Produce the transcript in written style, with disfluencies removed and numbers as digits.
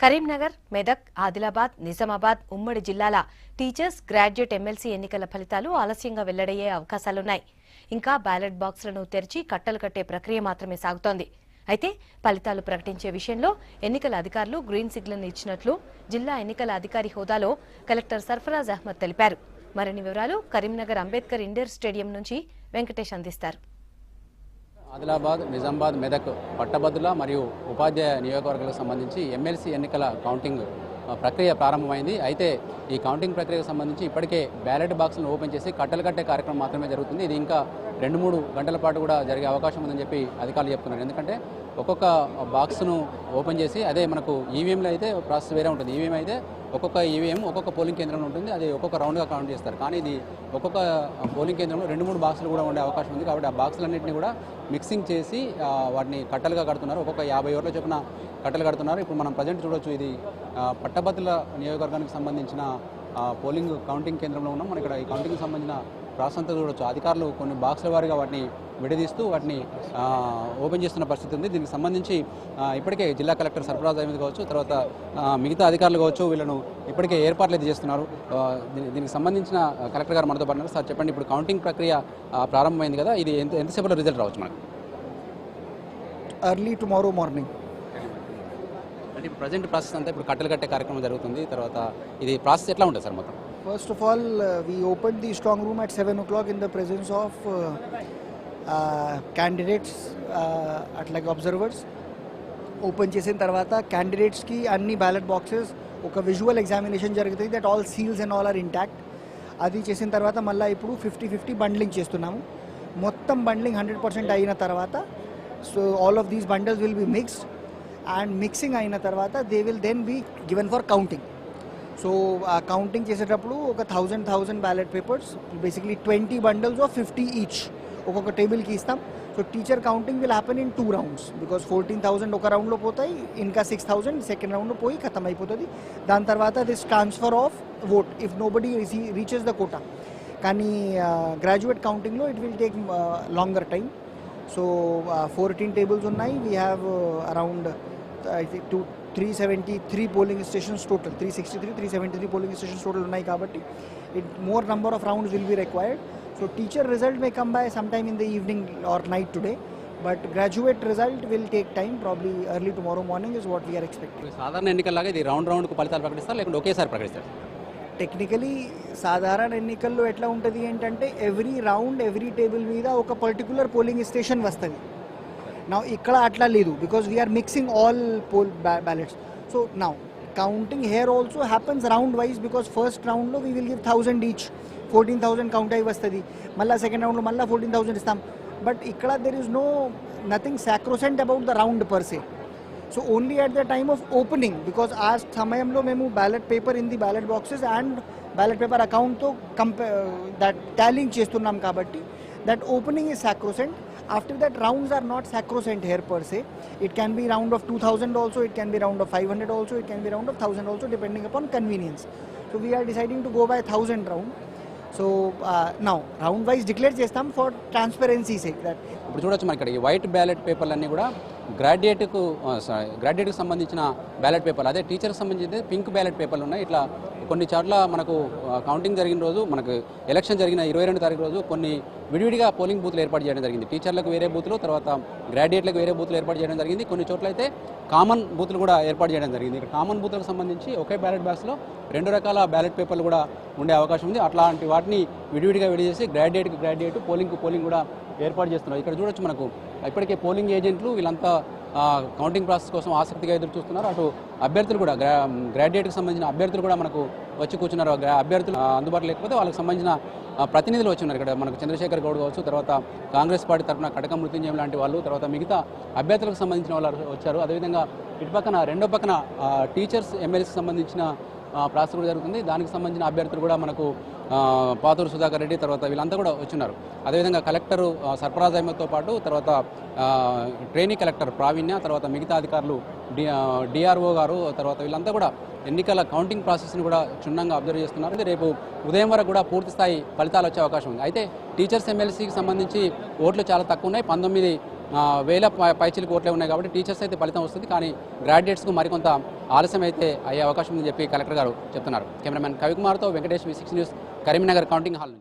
కరీంనగర్, మెదక్, ఆదిలాబాద్, నిజామాబాద్ ఉమ్మడి జిల్లాల teachers, graduate MLC ఎన్నికల ఫలితాలు ఆలస్యంగా వెల్లడయ్యే అవకాశాలున్నాయి. ఇంకా బ్యాలెట్ బాక్సులను తెరిచి కట్టలు కట్టే ప్రక్రియ మాత్రమే సాగుతోంది. అయితే ఫలితాలు ప్రకటించే విషయంలో ఎన్నికల అధికారులు గ్రీన్ సిగ్నల్ ఇచ్చినట్లు జిల్లా ఎన్నికల అధికారి హోదాలో కలెక్టర్ సర్ఫరాజ్ అహ్మద్ తెలిపారు. మరిన్ని వివరాలు కరీంనగర్ అంబేద్కర్ ఇండోర్ స్టేడియం నుంచి వెంకటేష్ అందిస్తారు. ఆదిలాబాద్, నిజామాబాద్, మెదక్ పట్టభద్రుల మరియు ఉపాధ్యాయ నియోజకవర్గాలకు సంబంధించి ఎమ్మెల్సీ ఎన్నికల కౌంటింగ్ ప్రక్రియ ప్రారంభమైంది. అయితే ఈ కౌంటింగ్ ప్రక్రియకు సంబంధించి ఇప్పటికే బ్యాలెట్ బాక్స్ను ఓపెన్ చేసి కట్టలు కట్టే కార్యక్రమం మాత్రమే జరుగుతుంది. ఇది ఇంకా 2-3 గంటల పాటు కూడా జరిగే అవకాశం ఉందని చెప్పి అధికారులు చెప్తున్నారు. ఎందుకంటే ఒక్కొక్క బాక్స్ను ఓపెన్ చేసి అదే మనకు ఈవీఎంలో అయితే ప్రాసెస్ వేరే ఉంటుంది. ఈవీఎం అయితే ఒక్కొక్క ఈవీఎం ఒక్కొక్క పోలింగ్ కేంద్రంలో ఉంటుంది. అది ఒక్కొక్క రౌండ్గా కౌంట్ చేస్తారు. కానీ ఇది ఒక్కొక్క పోలింగ్ కేంద్రంలో 2-3 బాక్సులు కూడా ఉండే అవకాశం ఉంది. కాబట్టి ఆ బాక్సులన్నింటినీ కూడా మిక్సింగ్ చేసి వాటిని కట్టలుగా కడుతున్నారు. ఒక్కొక్క 50 ఓవర్ల చొప్పున కట్టలు కడుతున్నారు. ఇప్పుడు మనం ప్రజెంట్ చూడొచ్చు, ఇది పట్టభద్రుల నియోజకవర్గానికి సంబంధించిన పోలింగ్ కౌంటింగ్ కేంద్రంలో ఉన్నాం. మనం ఇక్కడ ఈ కౌంటింగ్కి సంబంధించిన ప్రాసెస్ అంతా చూడొచ్చు. అధికారులు కొన్ని బాక్సుల వారీగా వాటిని విడదీస్తూ వాటిని ఓపెన్ చేస్తున్న పరిస్థితి ఉంది. దీనికి సంబంధించి ఇప్పటికే జిల్లా కలెక్టర్ సర్ఫరాజ్ అహ్మద్ కావచ్చు, తర్వాత మిగతా అధికారులు కావచ్చు, వీళ్ళను ఇప్పటికే ఏర్పాట్లు అయితే చేస్తున్నారు. దీనికి సంబంధించిన కలెక్టర్ గారు మనతో పాటు సార్ చెప్పండి, ఇప్పుడు కౌంటింగ్ ప్రక్రియ ప్రారంభమైంది కదా, ఇది ఎంతసేపట్లో రిజల్ట్ రావచ్చు మనకు? Early tomorrow morning. అంటే ఇప్పుడు ప్రజెంట్ ప్రాసెస్ అంతా ఇప్పుడు కట్టలు కట్టే కార్యక్రమం జరుగుతుంది. తర్వాత ఇది ప్రాసెస్ ఎట్లా ఉంటుంది సార్ మొత్తం? First of all, we opened the strong room at 7 o'clock in the presence of candidates, like observers. Open చేసిన తర్వాత క్యాండిడేట్స్కి అన్ని బ్యాలెట్ బాక్సెస్ ఒక విజువల్ ఎగ్జామినేషన్ జరుగుతుంది, that all seals and all are intact. అది చేసిన తర్వాత మళ్ళీ ఇప్పుడు 50-50 బండ్లింగ్ చేస్తున్నాము. మొత్తం బండ్లింగ్ 100% అయిన తర్వాత so all of these bundles will be mixed and mixing అయిన తర్వాత they will then be given for counting. So ఆ కౌంటింగ్ చేసేటప్పుడు ఒక 1000 ballot papers, basically 20 bundles of 50 each ఒక్కొక్క టేబుల్కి ఇస్తాం. So teacher counting will happen in 2 rounds because 14,000 ఒక రౌండ్లో పోతాయి, ఇంకా 6,000 సెకండ్ రౌండ్లో పోయి ఖతం అయిపోతుంది. దాని తర్వాత this transfer of vote if nobody reaches the quota. కానీ గ్రాడ్యుయేట్ కౌంటింగ్లో it will take longer time. So 14 tables ఉన్నాయి. We have around 373 polling stations total, 373 polling stations total ఉన్నాయి. కాబట్టి more number of rounds will be required. So teacher result may come by some time in the evening or night today, but graduate result will take time, probably early tomorrow morning is what we're expecting. సాధారణ ఎన్నికల్లాగా ఇది రౌండ్కు ఫలితాలు ప్రకటిస్తారు లేకుంటే ఒకేసారి ప్రకటిస్తారు? Technically సాధారణ ఎన్నికల్లో ఎట్లా ఉంటుంది ఏంటంటే ఎవ్రీ రౌండ్ ఎవ్రీ టేబుల్ మీద ఒక పర్టికులర్ పోలింగ్ స్టేషన్ వస్తుంది. Now ikkada atla ledu because we are mixing all poll ballots. So now counting here also happens round wise because first round lo we will give 1000 each, 14,000 count ayi vastadi. Malla second round lo malla 14,000 istam. But ikkada there is nothing sacrosanct about the round per se. So only at the time of opening, because aa samayamlo memu ballot paper in the ballot boxes and ballot paper account to that tallying chestunnam kabatti that opening is sacrosanct. After that, rounds are not sacrosanct here per se. It can be round of 2,000 also, it can be round of 500 also, it can be round of 1,000 also, depending upon convenience. So we are deciding to go by 1,000 round. So now round wise declare chestam for transparency sake that. ఇప్పుడు చూడొచ్చు మనకి ఇక్కడ ఈ white ballot పేపర్లన్నీ కూడా గ్రాడ్యుయేట్కి సంబంధించిన ballot పేపర్లు, అదే టీచర్కి సంబంధించి పింక్ బ్యాలెట్ పేపర్లు ఉన్నాయి. ఇట్లా కొన్ని చోట్ల మనకు కౌంటింగ్ జరిగిన రోజు, మనకు ఎలక్షన్ జరిగిన 22వ తారీఖు రోజు కొన్ని విడివిడిగా పోలింగ్ బూత్లు ఏర్పాటు చేయడం జరిగింది. టీచర్లకు వేరే బూత్లు, తర్వాత గ్రాడ్యుయేట్లకు వేరే బూత్లు ఏర్పాటు చేయడం జరిగింది. కొన్ని చోట్ల అయితే కామన్ బూత్లు కూడా ఏర్పాటు చేయడం జరిగింది. ఇక్కడ కామన్ బూత్లకు సంబంధించి ఒకే బ్యాలెట్ బాక్స్లో 2 రకాల బ్యాలెట్ పేపర్లు కూడా ఉండే అవకాశం ఉంది. అట్లాంటి వాటిని విడివిడిగా విడిచేసి గ్రాడ్యుయేట్ పోలింగ్ కూడా ఏర్పాటు చేస్తున్నారు. ఇక్కడ చూడొచ్చు మనకు ఇప్పటికే పోలింగ్ ఏజెంట్లు వీళ్ళంతా కౌంటింగ్ ప్రాసెస్ కోసం ఆసక్తిగా ఎదురు చూస్తున్నారు. అటు అభ్యర్థులు కూడా గ్రాడ్యుయేట్కి సంబంధించిన అభ్యర్థులు కూడా మనకు వచ్చి కూర్చున్నారు. అభ్యర్థులు అందుబాటులో లేకపోతే వాళ్ళకి సంబంధించిన ప్రతినిధులు వచ్చి ఉన్నారు. ఇక్కడ మనకు చంద్రశేఖర్ గౌడ్ కావచ్చు, తర్వాత కాంగ్రెస్ పార్టీ తరఫున కటకం మృత్యుంజయం లాంటి వాళ్ళు, తర్వాత మిగతా అభ్యర్థులకు సంబంధించిన వాళ్ళు వచ్చారు. అదేవిధంగా ఇటు పక్కన రెండో పక్కన టీచర్స్ ఎమ్మెల్యేకి సంబంధించిన ప్రాసెస్ కూడా జరుగుతుంది. దానికి సంబంధించిన అభ్యర్థులు కూడా మనకు పాతూరు సుధాకర్ రెడ్డి, తర్వాత వీళ్ళంతా కూడా వచ్చిన్నారు. అదేవిధంగా కలెక్టరు సర్ఫరాజ్ అహ్మద్తో పాటు తర్వాత ట్రైనీ కలెక్టర్ ప్రావీణ్య, తర్వాత మిగతా అధికారులు డిఆర్ఓ గారు, తర్వాత వీళ్ళంతా కూడా ఎన్నికల కౌంటింగ్ ప్రాసెస్ని కూడా క్షుణ్ణంగా అబ్జర్వ్ చేస్తున్నారు. రేపు ఉదయం వరకు కూడా పూర్తి స్థాయి ఫలితాలు వచ్చే అవకాశం ఉంది. అయితే టీచర్స్ ఎమ్మెల్సీకి సంబంధించి ఓట్లు చాలా తక్కువ ఉన్నాయి. 19 వేల పైచిలకు ఓట్లే ఉన్నాయి కాబట్టి టీచర్స్ అయితే ఫలితం వస్తుంది, కానీ గ్రాడ్యుయేట్స్కు మరికొంత ఆలస్యం అయితే అయ్యే అవకాశం ఉందని చెప్పి కలెక్టర్ గారు చెప్తున్నారు. కెమెరామెన్ కవికుమార్తో Venkatesh, V6 news, Karimnagar counting hall నుంచి.